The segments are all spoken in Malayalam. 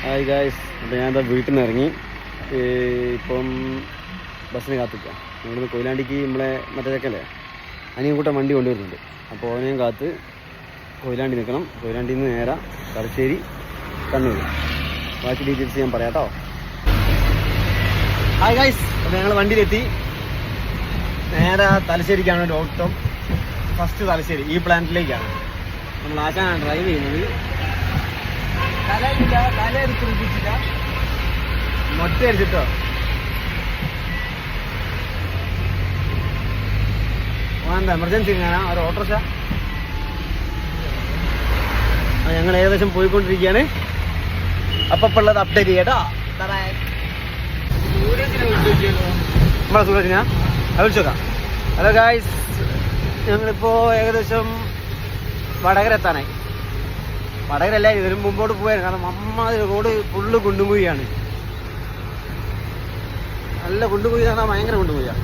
ഹായ് ഗായ്സ്, അപ്പോൾ ഞാനെന്താ വീട്ടിൽ നിന്ന് ഇറങ്ങി. ഇപ്പം ബസ്സിന് കാത്തിക്കാം. ഇവിടുന്ന് കൊയിലാണ്ടിക്ക് നമ്മളെ മറ്റേ ചെക്കല്ലേ അനിയും കൂട്ടം വണ്ടി കൊണ്ടുവരുന്നുണ്ട്. അപ്പോൾ ഓനെയും കാത്ത് കൊയിലാണ്ടി നിൽക്കണം. കൊയിലാണ്ടിയിൽ നിന്ന് നേരെ തലശ്ശേരി കണ്ണൂർ. ബാക്കി ഡീറ്റെയിൽസ് ഞാൻ പറയാം കേട്ടോ. ഹായ് ഗായ്സ്, അപ്പോൾ ഞങ്ങൾ വണ്ടിയിലെത്തി. നേരെ തലശ്ശേരിക്കാണ് ഒരു ഓട്ടം. ഫസ്റ്റ് തലശ്ശേരി ഈ പ്ലാന്റിലേക്കാണ്. നമ്മൾ ആശാനാണ് ഡ്രൈവ് ചെയ്യുന്നത്. തലയെടുത്ത് പിടിച്ചില്ല, മൊട്ട അടിച്ചിട്ടോ. എന്താ എമർജൻസി ഞാനാ ഒരു ഓട്ടോറിക്ഷ. ഞങ്ങൾ ഏകദേശം പോയിക്കൊണ്ടിരിക്കുകയാണ്. അപ്പം ഉള്ളത് അപ്ഡേറ്റ് ചെയ്യാട്ടോ. നമ്മളെ സൂരജിനാ വിളിച്ചോക്കാം. ഹലോ ഗായ്സ്, ഞങ്ങളിപ്പോൾ ഏകദേശം വടകര എത്താനായി. വടകര അല്ല, ഇതിനും മുമ്പോട്ട് പോയായിരുന്നു. കാരണം റോഡ് ഫുള്ള് കുണ്ടുംകുഴിയാണ്. നല്ല കുണ്ടുകുഴി പറഞ്ഞാൽ ഭയങ്കര കുണ്ടുകുഴിയാണ്.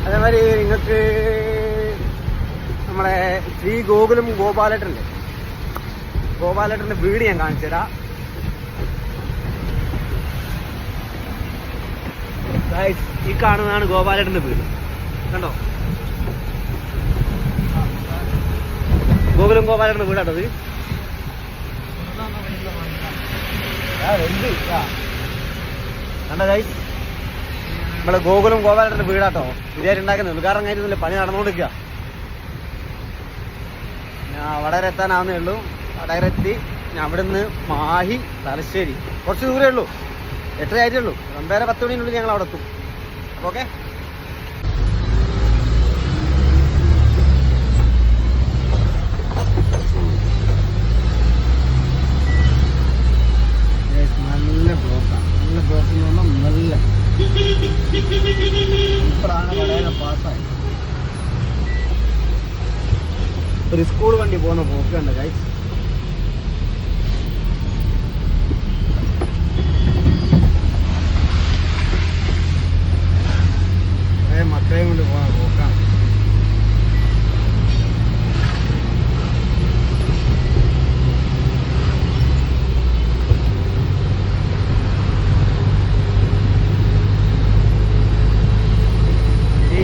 അതേമാതിരി നിങ്ങൾക്ക് നമ്മുടെ ശ്രീ ഗോകുലം ഗോപാലേട്ടൻ്റെ വീട് ഞാൻ കാണിച്ചു തരാം. ഈ കാണുന്നതാണ് ഗോപാലേട്ടൻ്റെ വീട്. കണ്ടോ, ഗോപാലേട്ടൻ്റെ വീടാട്ടത്. കണ്ടോ ഗൈസ്, നമ്മളെ ഗോപാലേട്ടൻ്റെ വീടാട്ടോ. ഇതായിട്ട് ഉണ്ടാക്കുന്നത് ഉദ്ഘാടനം കഴിഞ്ഞില്ല, പണി നടന്നുകൊണ്ടിരിക്കുക. ഞാൻ വടകര എത്താനാവുന്നേ ഉള്ളൂ. വടകര എത്തി. ഞാൻ അവിടെ നിന്ന് മാഹി തലശ്ശേരി കുറച്ച് ദൂരേ ഉള്ളൂ. 8 ആയിട്ടേ ഉള്ളൂ. 9:10 മണിനുള്ളിൽ ഞങ്ങൾ അവിടെ എത്തും. ഓക്കെ, നല്ല ബ്ലോക്കാണ്. നല്ല ബ്ലോക്ക് എന്ന് പറഞ്ഞാൽ നല്ല ഇപ്പോഴാണ് വടകര പാസ്സായി. ഒരു സ്കൂൾ വണ്ടി പോകുന്ന പോക്കുണ്ട് ഗൈസ്. മക്കളെയും കൊണ്ട് പോകുന്ന പോക്കാണ്.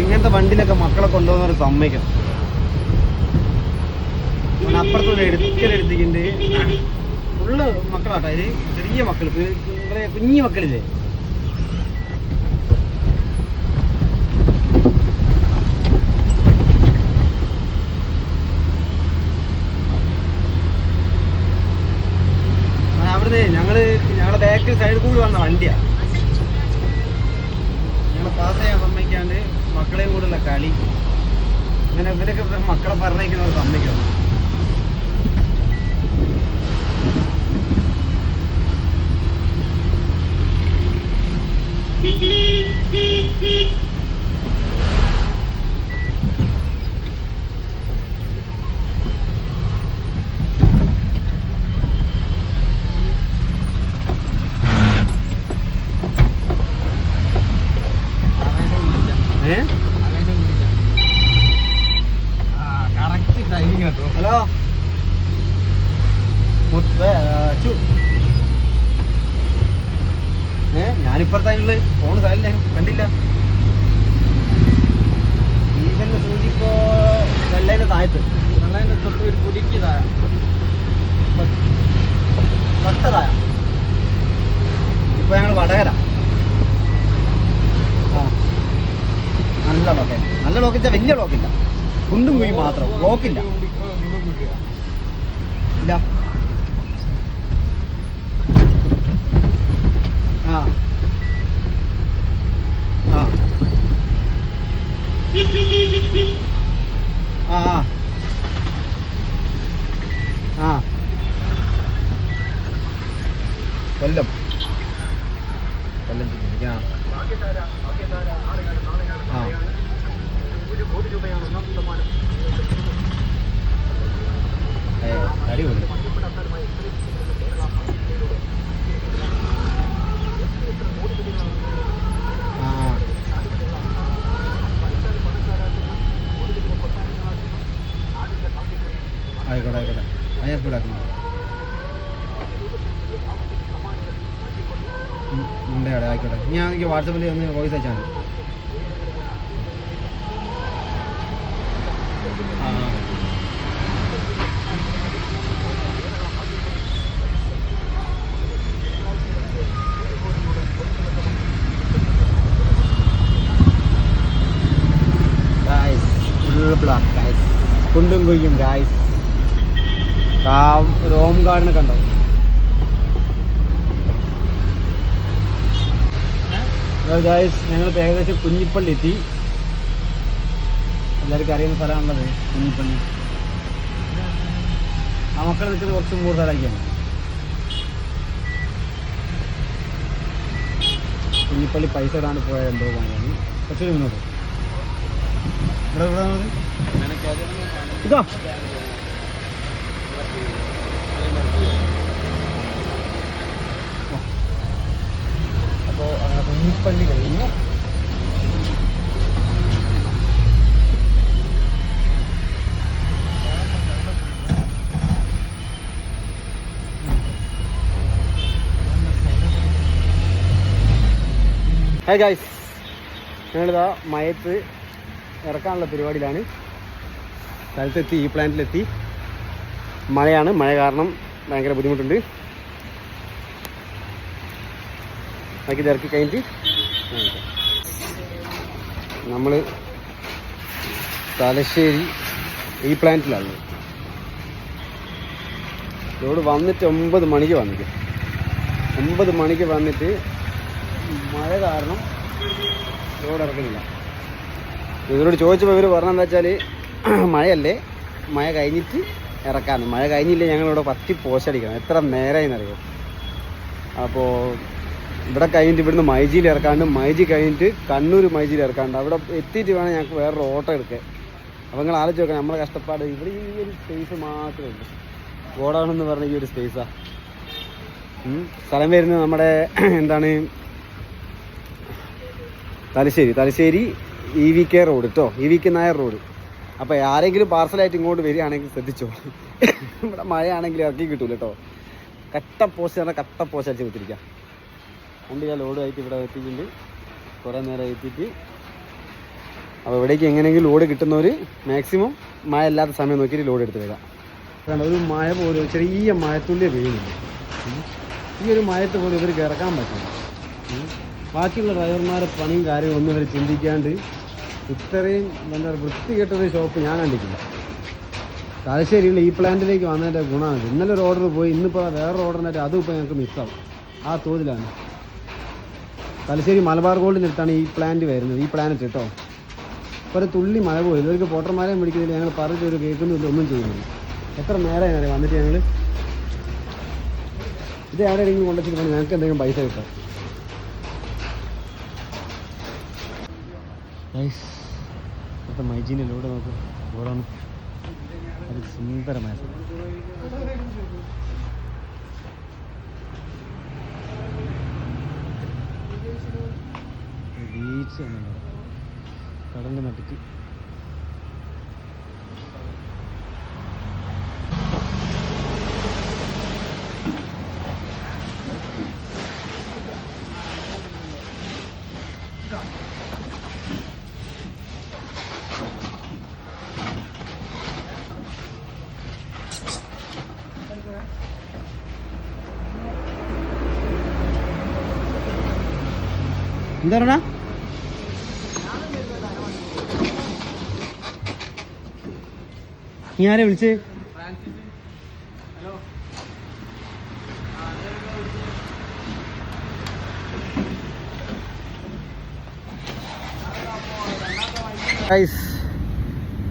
ഇങ്ങനത്തെ വണ്ടിയിലൊക്കെ മക്കളെ കൊണ്ടുപോകുന്നവർ സമ്മതിക്കണം. അപ്പുറത്തൂടെ എടുത്തിട്ടുണ്ട്. ഫുള്ള് മക്കളാട്ടോ. അതിൽ ചെറിയ മക്കൾ, കുഞ്ഞി മക്കളില്ലേ. അവിടുന്ന് ഞങ്ങളുടെ ബാക്കിൽ സൈഡിൽ കൂടി വന്ന വണ്ടിയാണ്. ഞങ്ങൾ പാസ് ചെയ്യാൻ സമ്മതിക്കാണ്ട് മക്കളെയും കൂടെയുള്ള കളി. അങ്ങനെ ഇവരൊക്കെ മക്കളെ പറഞ്ഞേക്കുന്നവർ സമ്മതിക്കണം. ഹലോ, ഞാനിപ്പുറത്തായിട്ടുള്ള ഫോണ് കാലില്ല, കണ്ടില്ല. ഈവന്റെ സൂചിപ്പോ വെള്ളേന്റെ താഴത്ത്, വെള്ളേന്റെ തൊട്ട് ഒരു പുതുക്കി താഴ, തൊട്ടതായ. ഇപ്പൊ ഞങ്ങൾ വടകര. നല്ല ബ്ലോക്ക്, നല്ല ബ്ലോക്കില്ല, വലിയ ബ്ലോക്കില്ല, കുണ്ടും കുഴി മാത്രം, ബ്ലോക്കില്ല. ഇല്ല. ആ ആ ആ ആ കൊല്ലം ആ അടിപൊളി. ആയിക്കോട്ടെ, ആയിക്കോട്ടെ. ഞാൻ സ്പീഡാക്കുന്നു. ഉണ്ട് അവിടെ. ആയിക്കോട്ടെ, ഞാൻ എനിക്ക് വാട്സപ്പിൽ ഒന്ന് വോയിസ് അയച്ചാൽ മതി. കുണ്ടും കുയ്യും ഗായ്സ്. റോം ഗാർഡന് കണ്ടോ? ഗായ്സ്, ഞങ്ങൾ ഏകദേശം കുഞ്ഞിപ്പള്ളി എത്തി. എല്ലാവർക്കും അറിയുന്ന സ്ഥലമാണുള്ളത് കുഞ്ഞിപ്പള്ളി. ആ മക്കൾ നിൽക്കുന്നത് കുറച്ചും കൂടുതലാക്കിയാണ്. കുഞ്ഞിപ്പള്ളി പൈസ ഇടാണ്ട് പോയാൽ എന്തോ പണിയാണ്. കുറച്ചൊരു മുന്നോട്ട് ഇവിടെ ഇതോ അപ്പോൾ കുഞ്ഞിപ്പള്ളി കഴിഞ്ഞു. ഹായ് ഗായ്സ്, ഞങ്ങളിതാ മയത്ത് ഇറക്കാനുള്ള പരിപാടിയിലാണ്. സ്ഥലത്തെത്തി, ഈ പ്ലാന്റിലെത്തി. മഴയാണ്, മഴ കാരണം ഭയങ്കര ബുദ്ധിമുട്ടുണ്ട്. ബാക്കി ഇറക്കി കഴിഞ്ഞിട്ട് നമ്മൾ തലശ്ശേരി ഈ പ്ലാന്റിലാണ്. ഇവിടെ വന്നിട്ട് 9 മണിക്ക് വന്നിട്ട് 9 മണിക്ക് വന്നിട്ട് മഴ കാരണം റോഡ് ഇറക്കുന്നില്ല. ഇവരോട് ചോദിച്ചപ്പോൾ ഇവർ പറഞ്ഞതെന്താ വെച്ചാൽ മഴയല്ലേ, മഴ കഴിഞ്ഞിട്ട് ഇറക്കാമെന്ന്. മഴ കഴിഞ്ഞില്ലേ ഞങ്ങളിവിടെ പറ്റി പോശടിക്കണം. എത്ര നേരമായി എന്നറിയോ. അപ്പോൾ ഇവിടെ കഴിഞ്ഞിട്ട് ഇവിടുന്ന് മൈജിയിൽ ഇറക്കാണ്ട്, മൈജി കഴിഞ്ഞിട്ട് കണ്ണൂർ മൈജിയിൽ ഇറക്കാണ്ട്, അവിടെ എത്തിയിട്ട് വേണം ഞങ്ങൾക്ക് വേറൊരു ഓട്ടോ എടുക്കാൻ. അപ്പോൾ നിങ്ങൾ ആലോചിച്ച് നോക്കാം നമ്മളെ കഷ്ടപ്പാട്. ഇവിടെ ഈ ഒരു സ്പേസ് മാത്രമേ ഉള്ളൂ. ഗോഡൗണെന്ന് പറഞ്ഞ ഈ ഒരു സ്പേസാണ്. സ്ഥലം വരുന്നത് നമ്മുടെ എന്താണ് തലശ്ശേരി EVK റോഡ് കേട്ടോ, EVK നായർ റോഡ്. അപ്പോൾ ആരെങ്കിലും പാർസലായിട്ട് ഇങ്ങോട്ട് വരികയാണെങ്കിൽ ശ്രദ്ധിച്ചോ. ഇവിടെ മഴയാണെങ്കിൽ ഇറക്കി കിട്ടൂല കേട്ടോ. കട്ട പോസ്റ്റ് പറഞ്ഞാൽ കട്ട പോസ്റ്റ് അടിച്ച് കുത്തിരിക്കാം. വണ്ടി ഞാൻ ലോഡായിട്ട് ഇവിടെ എത്തിയിട്ടുണ്ട്. കുറേ നേരം എത്തിയിട്ട് അപ്പോൾ ഇവിടേക്ക് എങ്ങനെയെങ്കിലും ലോഡ് കിട്ടുന്നവർ മാക്സിമം മഴ ഇല്ലാത്ത സമയം നോക്കിയിട്ട് ലോഡ് എടുത്ത് വരാം. കാരണം ഒരു മഴ പോലും ചെറിയ മഴത്തുള്ളിയെ വീഴുന്നില്ല. ഈ ഒരു മഴത്ത് പോലും ഇവർക്ക് ഇറക്കാൻ പറ്റില്ല. ബാക്കിയുള്ള ഡ്രൈവർമാരെ പണിയും കാര്യവും ഒന്നും ഇവർ ചിന്തിക്കാണ്ട് ഇത്രയും എന്താ വൃത്തികെട്ടൊരു ഷോപ്പ് ഞാൻ കണ്ടിട്ടില്ല. തലശ്ശേരിയിൽ ഈ പ്ലാന്റിലേക്ക് വന്നതിൻ്റെ ഗുണമാണ്. ഇന്നലെ ഒരു ഓർഡർ പോയി, ഇന്നിപ്പോൾ വേറൊരു ഓർഡറിനായിട്ട് അതും ഇപ്പോൾ ഞങ്ങൾക്ക് മിസ്സാവും. ആ തോതിലാണ്. തലശ്ശേരി മലബാർ ഗോൾഡിനടുത്താണ് ഈ പ്ലാന്റ് വരുന്നത്, ഈ പ്ലാനറ്റ് കേട്ടോ. ഇപ്പോൾ ഒരു തുള്ളി മഴ പോയി. ഇവർക്ക് പോട്ടർമാരെയും പിടിക്കുന്നില്ല, ഞങ്ങൾ പറഞ്ഞിട്ട് ഒരു കേൾക്കുന്നില്ല, ഒന്നും ചെയ്യുന്നില്ല. എത്ര നേരമായി അറിയാം വന്നിട്ട് ഞങ്ങൾ ഇത് എവിടെയെങ്കിലും കൊണ്ടുവച്ചിട്ട് ഞങ്ങൾക്ക് എന്തെങ്കിലും പൈസ കിട്ടാം. ഇപ്പോഴത്തെ മൈജീൻ്റെ ലോഡ് നോക്ക്, ഓടാണ്. അത് സുന്ദരമായ ബീച്ച് ആണ്, കടലിൻ്റെ നടുക്ക്. എന്താ പറയണ? നീ ആരെ വിളിച്ച്?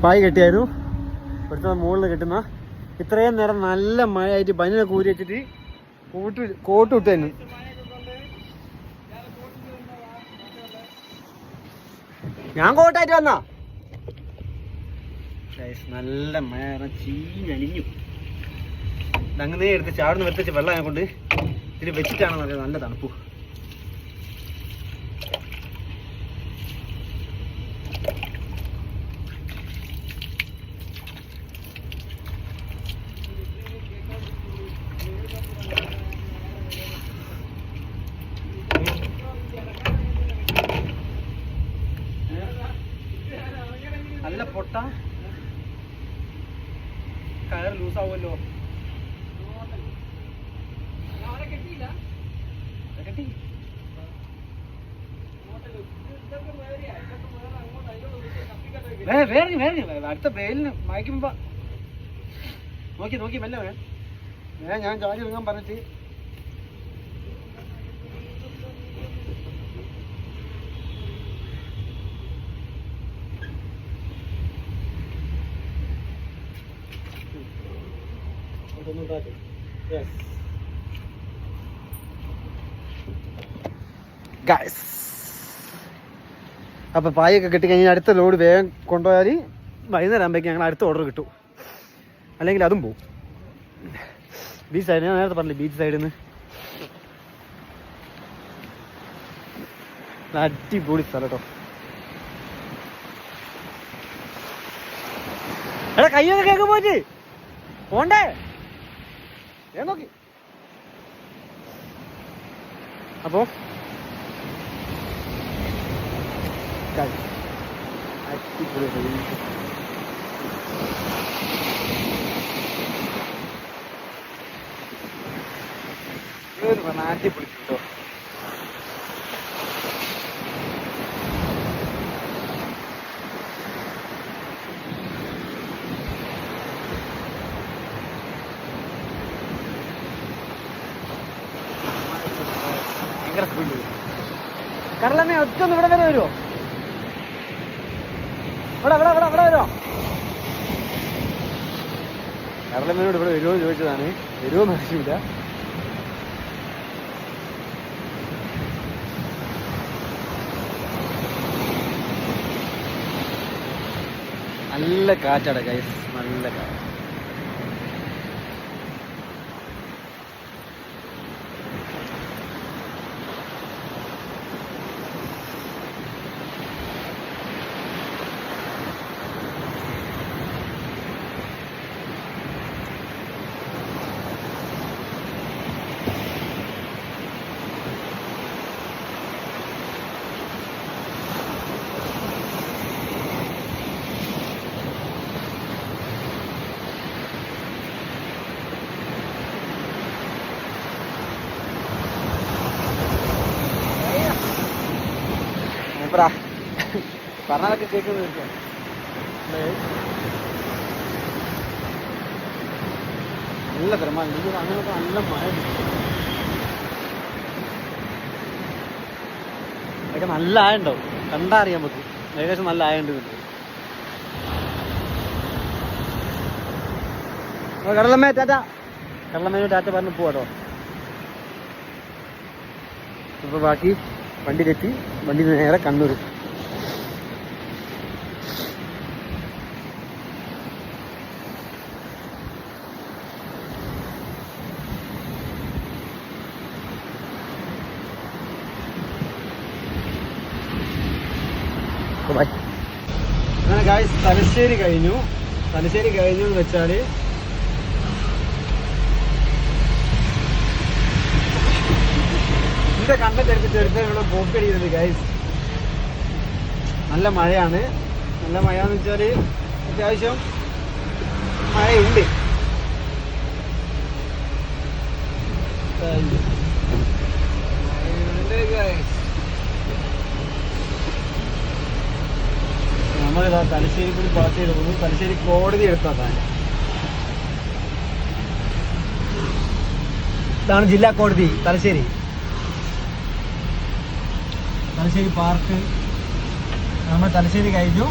പായ് കെട്ടിയായിരുന്നു. ഇവിടുത്തെ മുകളിൽ കെട്ടുന്ന ഇത്രയും നേരം നല്ല മഴയായിട്ട് ബനിനെ കൂരി വെച്ചിട്ട് കോട്ട് വിട്ടായിരുന്നു. ഞാൻ കോട്ടായിട്ട് വന്നാ നല്ല മഴ ചീഞ്ഞണിഞ്ഞു. അങ്ങനെ എടുത്ത് ചാടുന്ന വെച്ച് വെള്ളം ഞാൻ കൊണ്ട് ഇതിൽ വെച്ചിട്ടാണെന്ന് അറിയാം. നല്ല തണുപ്പു. നല്ല പൊട്ട കയർ ലൂസാവുമല്ലോ. കെട്ടി അടുത്ത വെയിലിന് മയക്കുമ്പോ നോക്കി മെല്ലെ ഞാൻ ജോലി ഇറങ്ങാൻ പറഞ്ഞിട്ട് അപ്പൊ പായൊക്കെ കെട്ടി കഴിഞ്ഞാൽ അടുത്ത ലോഡ് വേഗം കൊണ്ടുപോയാൽ വൈകുന്നേരം ആകുമ്പോഴേക്കും ഞങ്ങൾ അടുത്ത ഓർഡർ കിട്ടും, അല്ലെങ്കിൽ അതും പോവും. ബീച്ച് സൈഡ് ഞാൻ നേരത്തെ പറഞ്ഞില്ലേ, ബീച്ച് സൈഡിൽ നിന്ന് അടിപൊളി സ്ഥലം കേട്ടോ. എടാ കയ്യൊക്കെ കേൾക്കാൻ പോയിട്ട് പോണ്ടേ നോക്കി. അപ്പോ അടിപൊളി അടിപൊളി കേട്ടോ. ഭയങ്കര സ്പീഡ്. കടലമ്മ ഒറ്റൊന്ന് ഇവിടെ വരെ വരുമോ? ഇവിടെ വരുമോ? കടലമ്മേനോട് ഇവിടെ വരുമോ ചോദിച്ചതാണ്. വരുമോ മനസ്സില്ല. നല്ല കാറ്റാണ് ഗൈസ്, നല്ല കാറ്റ്. പറഞ്ഞതൊക്കെ കേൾക്കുന്നത് നല്ല തിരമാല. അങ്ങനെയൊക്കെ നല്ല മഴ അതൊക്കെ നല്ല ആയ ഉണ്ടാവും, കണ്ടാ അറിയാൻ പറ്റും ഏകദേശം നല്ല ആയ ഉണ്ട്. കടലമ്മേ ടാറ്റ. കടലമ്മേനോ ടാറ്റ പറഞ്ഞ് പോവാട്ടോ. ഇപ്പൊ ബാക്കി വണ്ടിയിലെത്തി, വണ്ടി നേരെ കണ്ണൂർ. അങ്ങനെ ഗായ്സ് തലശ്ശേരി കഴിഞ്ഞു എന്ന് വെച്ചാൽ ഇതിന്റെ കണ്ടന്റ് എടുത്തിട്ട് ഇവിടെ പോക്ക് അടിക്കുന്നത് ഗായ്സ്. നല്ല മഴയാണ്. നല്ല മഴയെന്ന് വെച്ചാൽ അത്യാവശ്യം മഴയുണ്ട്. നമ്മളിതാ തലശ്ശേരി കൂടി പാസ് ചെയ്ത് പോകുന്നു. തലശ്ശേരി കോടതി എടുത്താൽ ഇതാണ് ജില്ലാ കോടതി തലശ്ശേരി. തലശ്ശേരി പാർക്ക്. നമ്മൾ തലശ്ശേരി കഴിഞ്ഞു.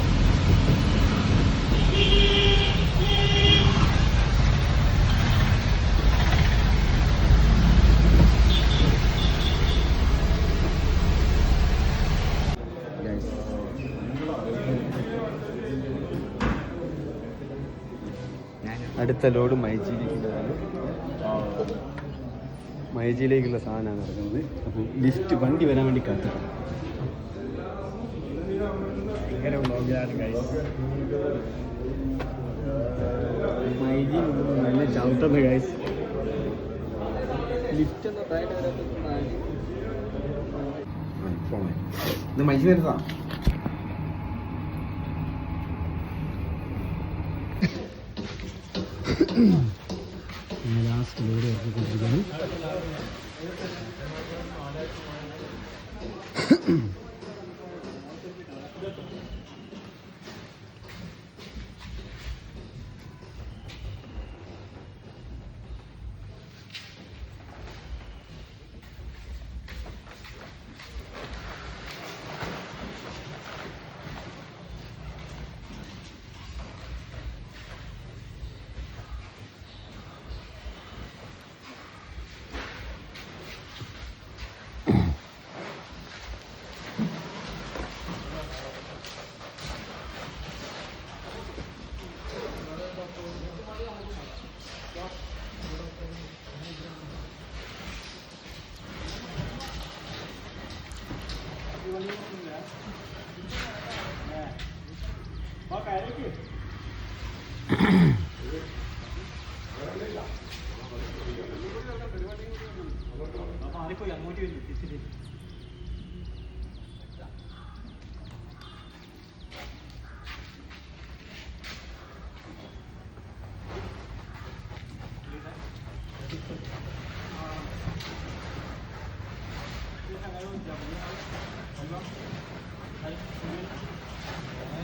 അടുത്ത ലോഡ് മൈജിയിലേക്കുള്ള സാധനമാണ് നടക്കുന്നത്. അപ്പം ലിഫ്റ്റ് വണ്ടി വരാൻ വേണ്ടി കാത്തിരിക്കും. ഭയങ്കര വ്ളോഗിലാണ് ഗൈസ്. മൈജി നല്ല ചവിട്ടുന്ന ഗൈസ്. ലിഫ്റ്റ് എന്താ ഇത് മൈജി വരുന്നതാ. ലാസ്റ്റ് ലോഡ് ഇറക്കിക്കൊണ്ടിരിക്കുകയാണ്.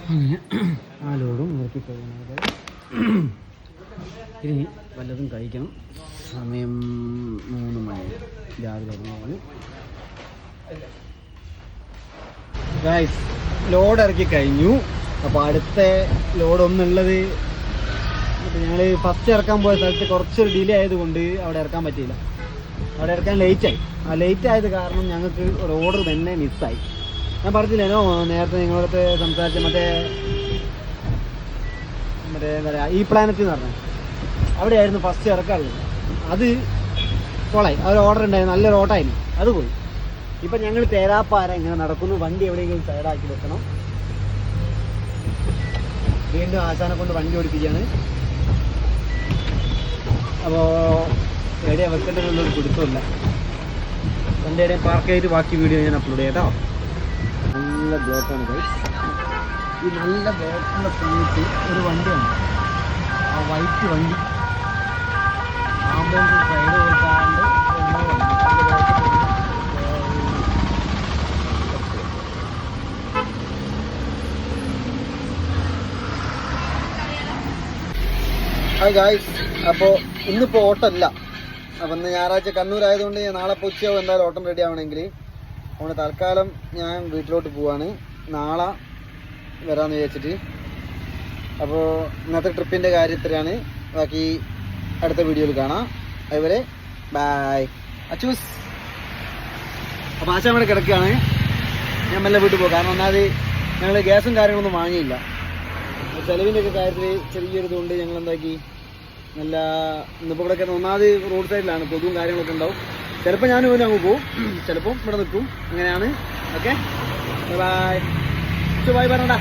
അങ്ങനെ ആ ലോഡും ഇറക്കി കഴിയുന്നത്. ഇനി വല്ലതും കഴിക്കണം. സമയം 3 മണി, രാവിലെ 3 മണി. ഗൈസ്, ലോഡ് ഇറക്കി കഴിഞ്ഞു. അപ്പോൾ അടുത്ത ലോഡ് ഒന്നുള്ളത് ഞങ്ങൾ ഫസ്റ്റ് ഇറക്കാൻ പോയ സ്ഥലത്ത് കുറച്ചൊരു ഡിലേ ആയതുകൊണ്ട് അവിടെ ഇറക്കാൻ പറ്റിയില്ല. അവിടെ ഇറക്കാൻ ലേറ്റായി. ആ ലേറ്റ് ആയത് കാരണം ഞങ്ങൾക്ക് ഒരു ഓർഡർ തന്നെ മിസ്സായി. ഞാൻ പറഞ്ഞില്ലേനോ നേരത്തെ നിങ്ങളടുത്ത് സംസാരിച്ച മറ്റേ എന്താ പറയുക, ഈ പ്ലാനറ്റ് എന്ന് പറഞ്ഞാൽ അവിടെയായിരുന്നു ഫസ്റ്റ് ഇറക്കാറുള്ളത്. അത് കൊളായി. ആ ഒരു ഓർഡർ ഉണ്ടായിരുന്നു, നല്ലൊരു ഓട്ടമായിരുന്നു, അത് പോയി. ഇപ്പം ഞങ്ങൾ തേരാപ്പാര ഇങ്ങനെ നടക്കുന്നു. വണ്ടി എവിടെയെങ്കിലും സൈഡാക്കി വെക്കണം. വീണ്ടും ആശാനെ കൊണ്ട് വണ്ടി ഓടിപ്പിക്കുകയാണ്. അപ്പോൾ എവിടെയാണ് വെക്കേണ്ടതെന്നുള്ളൊരു പിടുത്തമില്ല. വണ്ടി എവിടെയും പാർക്ക് ചെയ്തിട്ട് ബാക്കി വീഡിയോ ഞാൻ അപ്ലോഡ് ചെയ്യാം കേട്ടോ. നല്ല ബ്ലോക്കാണ് ഗൈസ്. ഈ നല്ല ബ്ലോക്കുള്ള സമയത്ത് ഒരു വണ്ടിയാണ്, ആ വൈറ്റ് വണ്ടി ആംബുലൻസ് സൈഡ് കൊടുക്കാണ്ട് ഹായ് ഗായ്സ്. അപ്പോൾ ഇന്നിപ്പോൾ ഓട്ടമല്ല. അപ്പം ഇന്ന് ഞായറാഴ്ച കണ്ണൂരായതുകൊണ്ട് നാളെ ഉച്ചയാവും എന്തായാലും ഓട്ടം റെഡി ആവണമെങ്കിൽ. അതുകൊണ്ട് തൽക്കാലം ഞാൻ വീട്ടിലോട്ട് പോവാണ്. നാളെ വരാമെന്ന് വിചാരിച്ചിട്ട്. അപ്പോൾ ഇന്നത്തെ ട്രിപ്പിൻ്റെ കാര്യത്തിലാണ്. ബാക്കി അടുത്ത വീഡിയോയിൽ കാണാം. അതുപോലെ ബൈ. അച്ചൂസ്. അപ്പോൾ ആശാൻ ഇവിടെ കിടക്കുകയാണ്. ഞാൻ മെല്ലെ വീട്ടിൽ പോകും. കാരണം ഒന്നാമത് ഞങ്ങൾ ഗ്യാസും കാര്യങ്ങളൊന്നും വാങ്ങിയില്ല. ചെലവിൻ്റെ ഒക്കെ കാര്യത്തിൽ ചെറിയൊരു ഇതുകൊണ്ട് ഞങ്ങൾ എന്താക്കി നല്ല ഇന്നിപ്പോൾ ഇവിടെ ഒന്നാമത് റോഡ് സൈഡിലാണ്, കൊതുവും കാര്യങ്ങളൊക്കെ ഉണ്ടാവും. ചിലപ്പോൾ ഞാൻ പോലും അങ്ങ് പോവും, ചിലപ്പം ഇവിടെ നിൽക്കും. അങ്ങനെയാണ്. Okay, bye bye. പറഞ്ഞടാ.